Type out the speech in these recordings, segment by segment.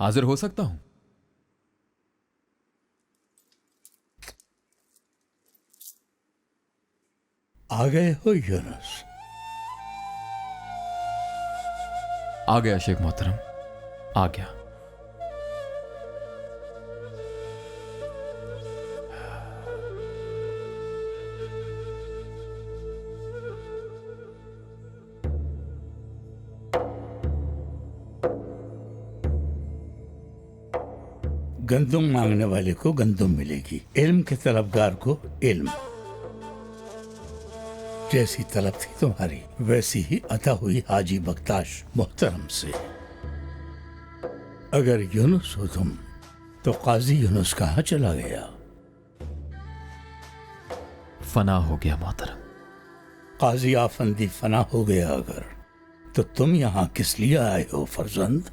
हाजिर हो सकता हूं? आ गए हो यूनुस? आ गया शेख मोहतरम, आ गया। गंदुम मांगने वाले को गंदुम मिलेगी, इल्म के तलबगार को इल्म। जैसी तलब थी तुम्हारी वैसी ही अता हुई हाजी बख्ताश मोहतरम से। अगर यूनुस हो तुम तो काजी यूनुस कहाँ चला गया? फना हो गया मोहतरम। काजी आफंदी फना हो गया अगर, तो तुम यहाँ किस लिए आए हो फर्जंद?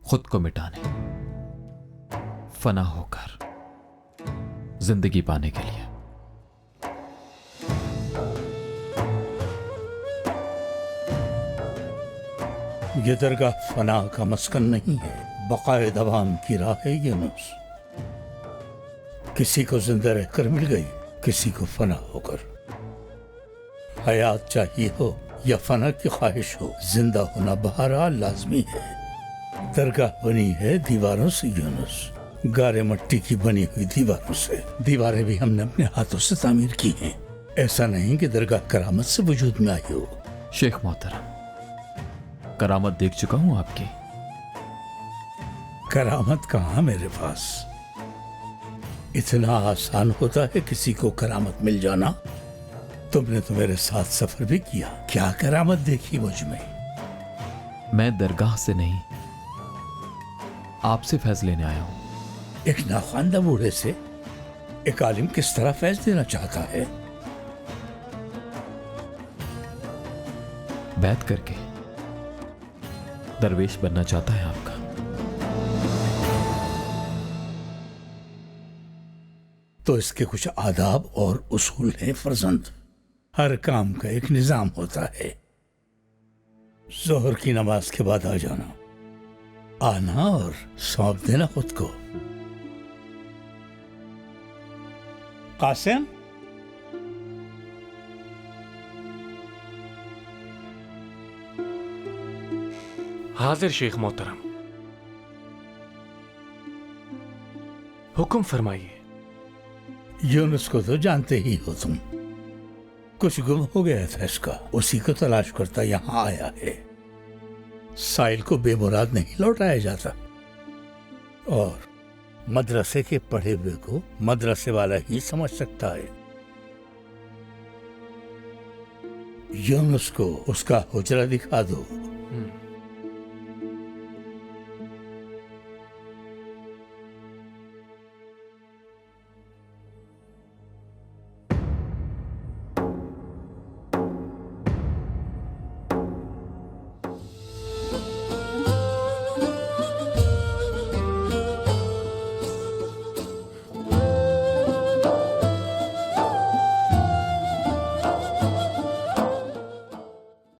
खुद को मिटाने, फना होकर जिंदगी पाने के लिए। ये दरगाह फना का मस्कन नहीं है, बकाए दवाम की राह है यूनुस। किसी को जिंदा रहकर मिल गई, किसी को फना होकर। हयात चाहिए हो या फना की ख्वाहिश हो, जिंदा होना बहरहाल लाजमी है। दरगाह बनी है दीवारों से यूनुस, गारे मट्टी की बनी हुई दीवारों से। दीवारें भी हमने अपने हाथों से तामीर की हैं। ऐसा नहीं कि दरगाह करामत से वजूद में आई हो। शेख मोहतरम, करामत देख चुका हूं आपकी। करामत कहाँ मेरे पास? इतना आसान होता है किसी को करामत मिल जाना? तुमने तो मेरे साथ सफर भी किया, क्या करामत देखी मुझ में? मैं दरगाह से नहीं, आपसे फैज लेने आया हूं। एक नाखानदा बूढ़े से एक आलिम किस तरह फैज देना चाहता है? बैत करके दरवेश बनना चाहता है आपका। तो इसके कुछ आदाब और उसूल हैं फर्जंद। हर काम का एक निजाम होता है। जोहर की नमाज के बाद आ जाना, आना और सौंप देना खुद को। कासिम, हाजिर शेख मोहतरम। हुक्म फरमाइए। यूनुस को तो जानते ही हो तुम, कुछ गुम हो गया था इसका, उसी को तलाश करता यहाँ आया है। साइल को बेमुराद नहीं लौटाया जाता, और मदरसे के पढ़े हुए को मदरसे वाला ही समझ सकता है। यूनुस को उसका हुजरा दिखा दो,